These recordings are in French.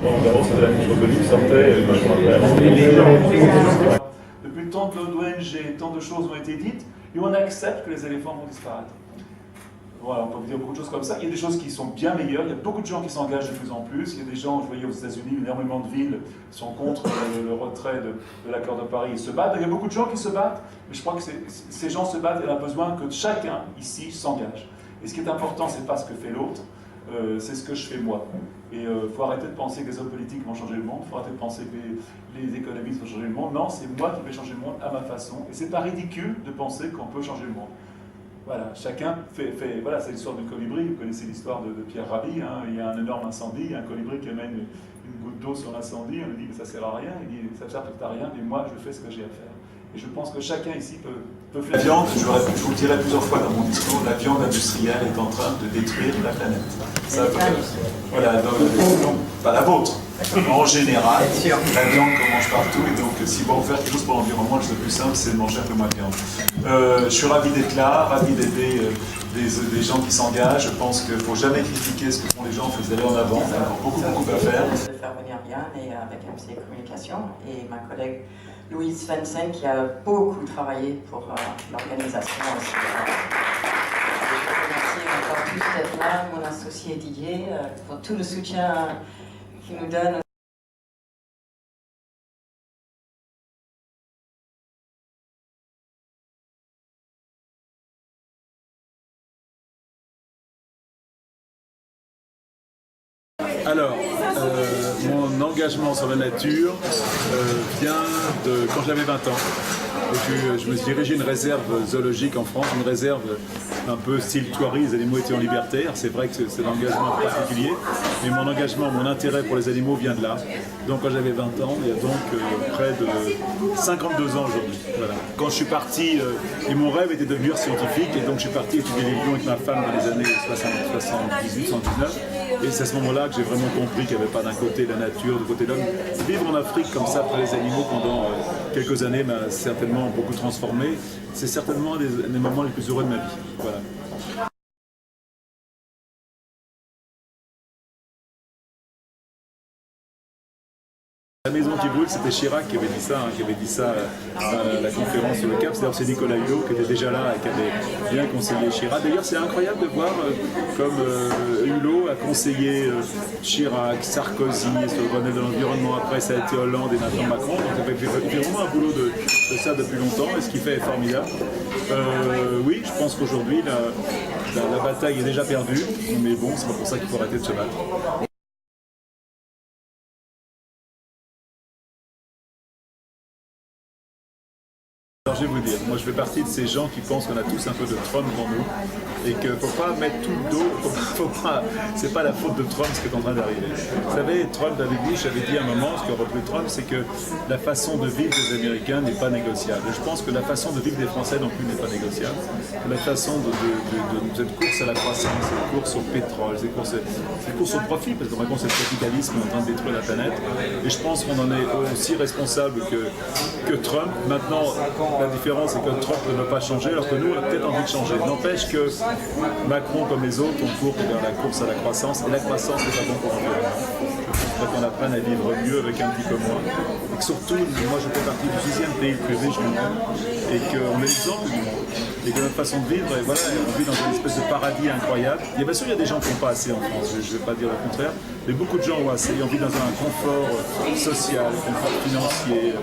de la microbiologie sortait, moi je me rappelle. Depuis tant d'ONG, tant de choses ont été dites, et on accepte que les éléphants vont disparaître. Voilà, on peut dire beaucoup de choses comme ça. Il y a des choses qui sont bien meilleures, il y a beaucoup de gens qui s'engagent de plus en plus. Il y a des gens, je voyais aux États-Unis, énormément de villes sont contre le retrait de l'accord de Paris et se battent. Il y a beaucoup de gens qui se battent, mais je crois que ces gens se battent et on a besoin que chacun ici s'engage. Et ce qui est important, ce n'est pas ce que fait l'autre, c'est ce que je fais moi. Et il faut arrêter de penser que les hommes politiques vont changer le monde, il faut arrêter de penser que les économistes vont changer le monde. Non, c'est moi qui vais changer le monde à ma façon. Et c'est pas ridicule de penser qu'on peut changer le monde. Voilà, chacun voilà, c'est l'histoire du colibri, vous connaissez l'histoire de Pierre Rabhi, hein, il y a un énorme incendie, il y a un colibri qui amène une goutte d'eau sur l'incendie, on lui dit que ça ne sert à rien, il dit ça ne sert à rien, mais moi je fais ce que j'ai à faire. Et je pense que chacun ici peut faire. La viande, je vous le dirai plusieurs fois dans mon discours, la viande industrielle est en train de détruire la planète. Ça, voilà, donc, pas la vôtre. En général, la viande qu'on mange partout, et donc si on veut faire quelque chose pour l'environnement, le plus simple, c'est de manger un peu moins de viande. Je suis ravi d'être là, ravi d'aider des gens qui s'engagent. Je pense qu'il ne faut jamais critiquer ce que font les gens, il faut aller en avant, il y a encore beaucoup à faire. De faire venir Yann et avec MC Communication et ma collègue Louise Svensson qui a beaucoup travaillé pour l'organisation aussi. Merci encore tous d'être là, mon associé Didier, pour tout le soutien qu'il nous donne. Alors, mon engagement sur la nature vient de quand j'avais 20 ans. Et je me suis dirigé une réserve zoologique en France, une réserve un peu style Touari, les animaux étaient en liberté. C'est vrai que c'est un engagement particulier, mais mon engagement, mon intérêt pour les animaux vient de là. Donc quand j'avais 20 ans, il y a donc près de 52 ans aujourd'hui. Voilà. Quand je suis parti, et mon rêve était de devenir scientifique, et donc je suis parti étudier les lions avec ma femme dans les années 78, 79. Et c'est à ce moment-là que j'ai vraiment compris qu'il n'y avait pas d'un côté la nature, de côté l'homme. Vivre en Afrique comme ça pour les animaux pendant quelques années m'a certainement beaucoup transformé. C'est certainement un des moments les plus heureux de ma vie. Voilà. La maison qui brûle, c'était Chirac qui avait dit ça à la conférence sur le Cap. C'est Nicolas Hulot qui était déjà là et qui avait bien conseillé Chirac. D'ailleurs, c'est incroyable de voir comme Hulot a conseillé Chirac, Sarkozy, sur le bonnet de l'environnement. Après, ça a été Hollande et maintenant Macron. Donc, il fait vraiment un boulot de ça depuis longtemps et ce qu'il fait est formidable. Oui, je pense qu'aujourd'hui, la bataille est déjà perdue. Mais bon, c'est pas pour ça qu'il faut arrêter de se battre. Alors je vais vous dire, moi je fais partie de ces gens qui pensent qu'on a tous un peu de Trump en nous et qu'il ne faut pas mettre tout le dos, c'est pas la faute de Trump ce qui est en train d'arriver. Vous savez, Trump avait dit, j'avais dit à un moment, ce qu'a repris Trump, c'est que la façon de vivre des Américains n'est pas négociable. Et je pense que la façon de vivre des Français non plus n'est pas négociable. La façon de cette course à la croissance, cette course au pétrole, cette course au profit, parce qu'on raconte cette capitalisme en train de détruire la planète. Et je pense qu'on en est aussi responsable que Trump. Maintenant, la différence, c'est que Trump ne veut pas changer, alors que nous, on a peut-être envie de changer. N'empêche que Macron, comme les autres, on court vers la course à la croissance, et la croissance n'est pas bon pour l'environnement. Il faut qu'on apprenne à vivre mieux avec un petit peu moins. Et que surtout, moi je fais partie du 6e pays le plus riche du monde, et qu'on est l'exemple du monde. Et que notre façon de vivre, et voilà, on vit dans une espèce de paradis incroyable. Et bien sûr, il y a des gens qui n'ont pas assez en France, je ne vais pas dire le contraire, mais beaucoup de gens ont assez. On vit dans un confort social, un confort financier,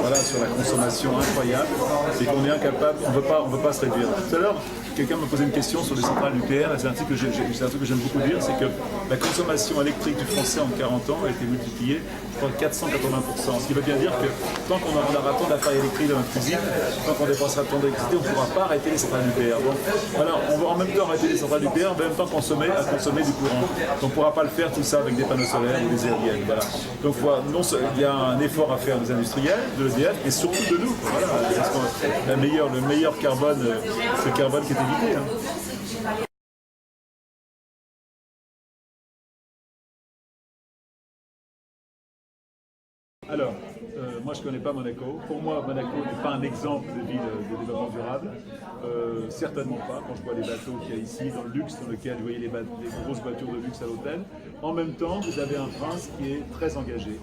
voilà, sur la consommation incroyable, et qu'on est incapable, on ne veut pas se réduire. Tout à l'heure, quelqu'un me posait une question sur les centrales nucléaires, et c'est un truc que j'aime beaucoup dire, c'est que la consommation électrique du français en 40 ans a été multipliée par 480%. Ce qui veut bien dire que tant qu'on aura tant d'appareils électriques dans notre cuisine, tant qu'on dépensera tant d'électricité, on ne pourra pas arrêter les centrales nucléaires. Donc voilà, on va en même temps arrêter les centrales nucléaires, en même temps consommer du courant. Donc on ne pourra pas le faire tout ça avec des panneaux solaires ou des éoliennes. Voilà. Donc voilà, il y a un effort à faire des industriels, de l'EDF, et surtout de nous. Voilà, parce que le meilleur carbone, c'est le carbone qui est évité. Hein. Alors, moi moi je ne connais pas Monaco. Pour moi, Monaco n'est pas un exemple de ville de développement durable. Certainement pas, quand je vois les bateaux qu'il y a ici, dans le luxe, dans lequel vous voyez les grosses voitures de luxe à l'hôtel. En même temps, vous avez un prince qui est très engagé.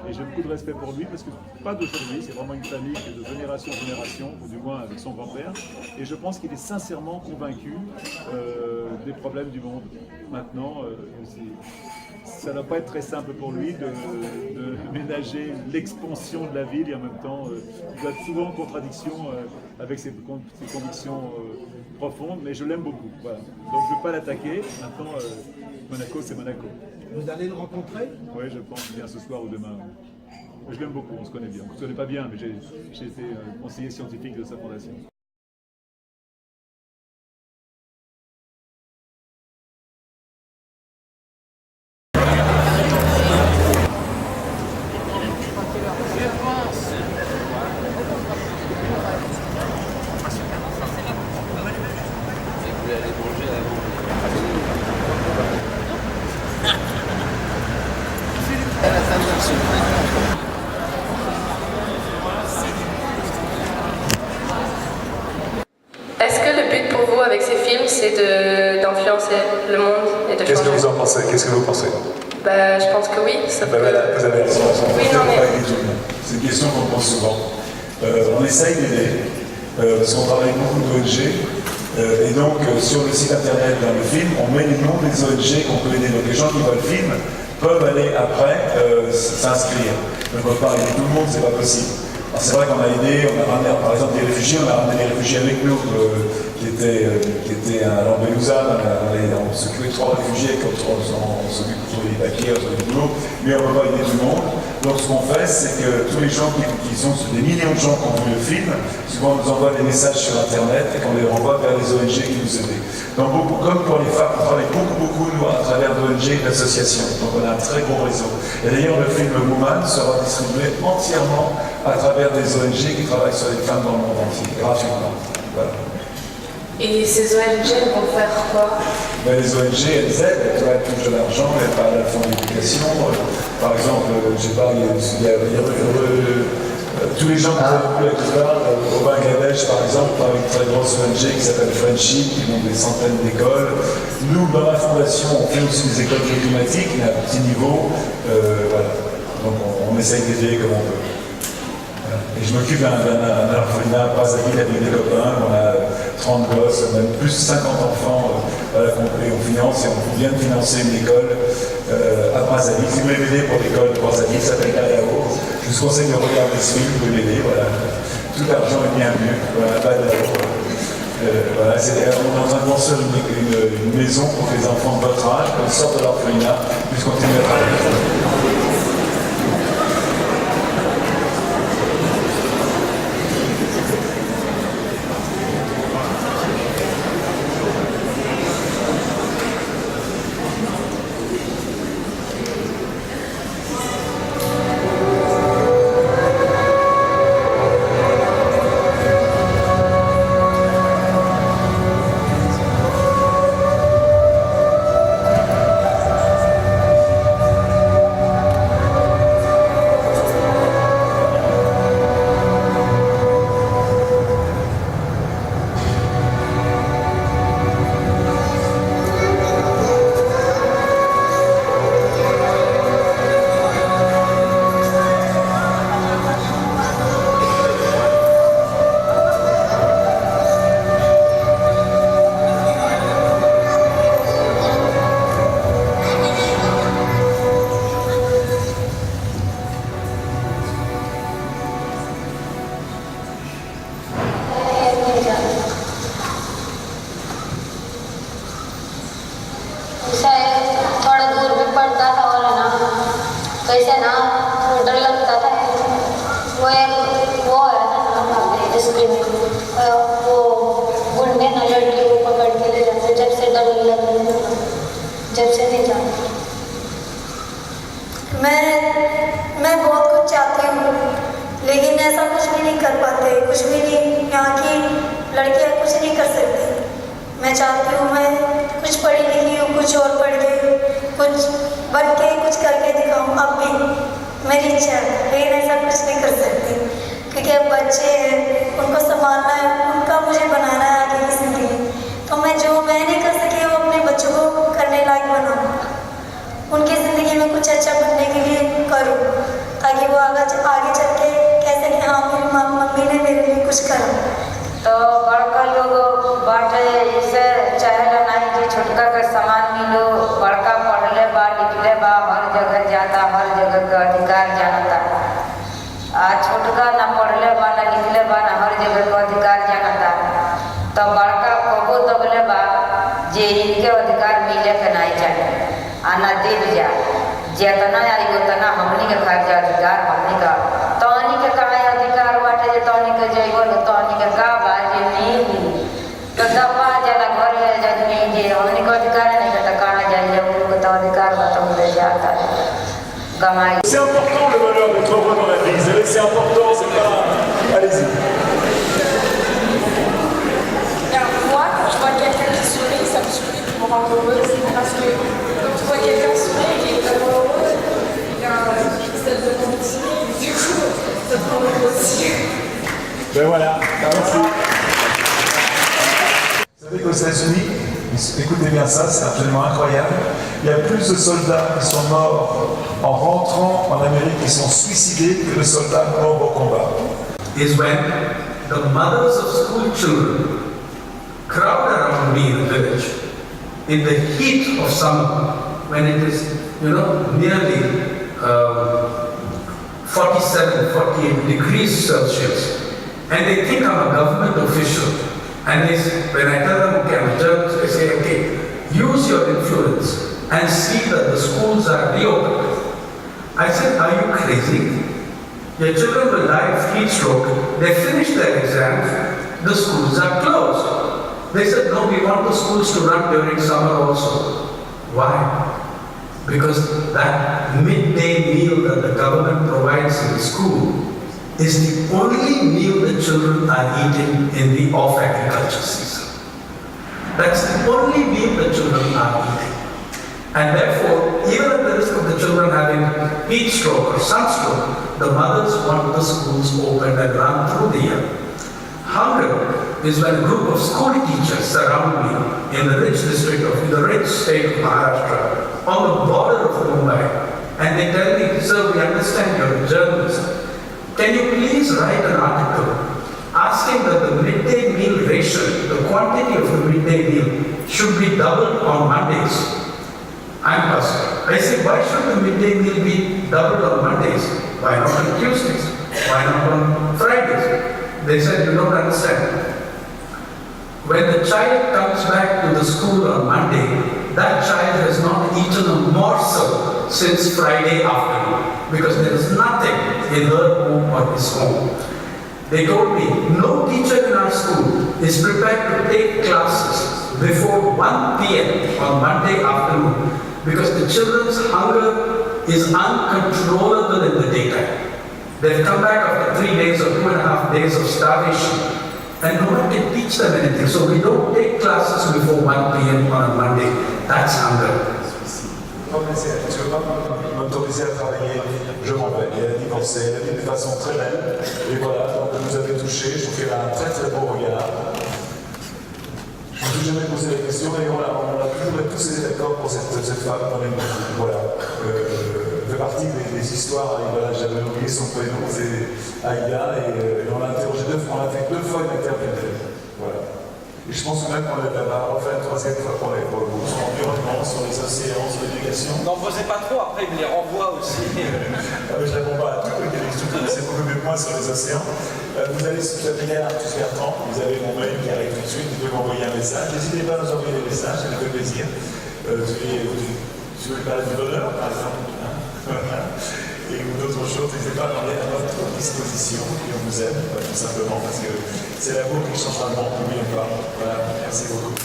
Et j'ai beaucoup de respect pour lui parce que pas d'aujourd'hui, c'est vraiment une famille qui est de génération en génération, ou du moins avec son grand-père. Et je pense qu'il est sincèrement convaincu des problèmes du monde. Maintenant, ça ne va pas être très simple pour lui de ménager l'expansion de la ville et en même temps, il doit être souvent en contradiction avec ses convictions profondes, mais je l'aime beaucoup. Voilà. Donc je ne veux pas l'attaquer. Maintenant, Monaco, c'est Monaco. Vous allez le rencontrer? Oui, je pense bien ce soir ou demain. Je l'aime beaucoup, on se connaît bien. On ne se connaît pas bien, mais j'ai été conseiller scientifique de sa fondation. Est-ce que le but pour vous avec ces films, c'est d'influencer le monde et de changer? Qu'est-ce que vous en pensez? Qu'est-ce que vous pensez? Bah, je pense que oui. Voilà, vous avez raison. Oui, non, mais... C'est une question qu'on me pose souvent. On essaye d'aider, parce qu'on travaille beaucoup d'ONG, et donc sur le site internet dans le film, on met les noms des ONG qu'on peut aider. Donc les gens qui voient le film peuvent aller après s'inscrire. On ne peut pas aider tout le monde, c'est pas possible. C'est vrai qu'on a aidé, on a ramené par exemple des réfugiés, on a ramené des réfugiés avec nous qui étaient à Lampedusa, on s'occupait de 3 réfugiés, quand on s'occupe de trouver des papiers, on trouver du boulot, mais on ne peut pas aider tout le monde. Donc ce qu'on fait, c'est que tous les gens qui sont, des millions de gens qui ont vu le film, souvent on nous envoie des messages sur internet et qu'on les renvoie vers les ONG qui nous aident. Donc comme pour les femmes, on travaille beaucoup nous à travers d'ONG et d'associations, donc on a un très gros réseau. Et d'ailleurs le film Woman sera distribué entièrement à travers des ONG qui travaillent sur les femmes dans le monde entier, gratuitement. Voilà. Et ces ONG vont faire quoi? Ben, les ONG, elles aident, elles touchent de l'argent, elles parlent à la fond d'éducation. Par exemple, je sais pas, il y a tous les gens qui ont avec au Bangladesh, par exemple, par une très grosse ONG qui s'appelle Friendship, qui ont des centaines d'écoles. Nous, dans la fondation, on fait aussi des écoles climatiques, mais à petit niveau. Voilà. Donc on essaye d'aider comme on peut. Et je m'occupe d'un orphelinat à Brazzaville avec des copains, on a 30 gosses, même plus de 50 enfants et on finance et on vient de financer une école à Brazzaville. Si vous voulez m'aider pour l'école de Brazzaville, ça s'appelle Badao. Je vous conseille de regarder ce film, vous pouvez m'aider, voilà. Tout l'argent est bien vu, voilà, Badao. Voilà, on est en train de construire une maison pour que les enfants de votre âge, quand ils sortent de l'orphelinat, puissent continuer à travailler. वैसे ना डर लगता था। वो है ना स्क्रीन वो गुंडे ना लड़की को पकड़ के ले जाते, जब से डर लगने लगा, जब से नहीं जानती। मैं बहुत कुछ चाहती हूँ, लेकिन ऐसा कुछ भी नहीं कर पाते, कुछ भी नहीं। यहाँ की लड़कियाँ कुछ नहीं कर सकती। मैं चाहती हूँ मैं कुछ पढ़ी लिखी हूँ, कुछ और पढ़ के कुछ बन के कुछ करके दिखाऊँ अब भी। मेरी इच्छा है, लेकिन ऐसा कुछ नहीं कर सकती क्योंकि अब बच्चे हैं, उनको संभालना है, उनका मुझे बनाना है आगे की ज़िंदगी। तो मैं नहीं कर सकी वो अपने बच्चों को करने लायक बनाऊँ, उनकी ज़िंदगी में कुछ अच्छा बनने के लिए करूँ, ताकि वो आगे चल के कह सकें हाँ मेरी मम्मी ने मेरे लिए कुछ करा। तो बड़का लोग बाटे इसे चाहेला नहीं कि छोटका के सामान मिलो, बड़का पढ़ले बा लिखले बा हर जगह जाता, हर जगह का अधिकार जानता। छोटका ना पढ़ले बा ना लिखले बा ना हर जगह का अधिकार जानता। तो बड़का कबो दबले बा जे इनके अधिकार मिले के नहीं चाहिए आना देव जा जितना आई उतना हमनी के खर्चा अधिकार हमनी का तहनी के कहा अधिकार बाटे जे तहनी के जइबो तहनी के का बा जे नहीं तो दबा जला घर ले जदमी जे हमनी के अधिकार नहीं तो कहां जाइए उनको तो अधिकार बा तो ले जाता गमाई। C'est important le bonheur d'être heureux dans la vie, vous savez, c'est important, c'est pas... Allez-y. Moi, quand je vois quelqu'un qui sourit, ça me suffit pour me rendre heureuse. Parce que quand tu vois quelqu'un sourire, il est vraiment heureux, ça te donne envie de sourire, du coup, ça te rend heureux aussi. Ben voilà, merci. Vous savez qu'aux États-Unis, écoutez bien ça, c'est absolument incroyable, il y a plus de soldats qui sont morts en rentrant en Amérique qui sont suicidés que de soldats morts au combat. Is when the mothers of school children crowd around me in the village in the heat of summer when it is, nearly 47, 48 degrees Celsius, and they think I'm a government official. And when I tell them, okay, I'm a journalist, they say, okay, use your influence and see that the schools are reopened. I said, are you crazy? Your children will die of heat stroke, they finish their exams, the schools are closed. They said, no, we want the schools to run during summer also. Why? Because that midday meal that the government provides in the school is the only meal the children are eating in the off-agriculture season. That's the only meal the children are eating. And therefore, even at the risk of the children having heat stroke or sunstroke, the mothers want the schools open and run through the year. Hunger is when a group of school teachers surround me in the rich state of Maharashtra, on the border of Mumbai, and they tell me, sir, we understand you're a journalist. Can you please write an article asking that the midday meal ration, the quantity of the midday meal, should be doubled on Mondays? I'm puzzled. I say, why should the midday meal be doubled on Mondays? Why not on Tuesdays? Why not on Fridays? They said, you don't understand. When the child comes back to the school on Monday, that child has not eaten a morsel since Friday afternoon, because there is nothing in her home or his home. They told me, no teacher in our school is prepared to take classes before 1 p.m. on Monday afternoon, because the children's hunger is uncontrollable in the daytime. They've come back after 3 days or 2.5 days of starvation, and no one can teach them anything. So we don't take classes before 1 p.m. on a Monday. That's hunger. Tu veux pas m'autoriser à travailler? Je m'en vais. Et elle a divorcé, elle a dit de façon très belle. Et voilà, donc elle nous avait touchés. Je trouve qu'elle a un très très beau regard. Je ne me suis jamais posé la question, et on a toujours tous été d'accord pour cette femme. Voilà. Fait partie des histoires. Et voilà, j'avais oublié son prénom, c'est Aïda. Et on l'a interrogé on a fait 2 fois une interview. Voilà. Et je pense que même qu'on va refaire une 3e fois pour le coup, sur l'environnement, sur les océans, sur l'éducation. N'en posez pas trop, après il me les renvoie aussi. Je ne réponds pas à tout, mais je connaissais beaucoup mieux que moi sur les océans. Vous allez sur Yann Arthus-Bertrand, vous avez mon mail qui arrive tout de suite, vous pouvez m'envoyer un message. N'hésitez pas à nous envoyer des messages, ça nous fait plaisir. Si vous voulez parler du bonheur, par exemple, et d'autres choses, n'hésitez pas à parler à notre disposition, et on vous aime, tout simplement, parce que c'est l'amour qui changera le monde, n'oublions pas. Voilà, merci beaucoup.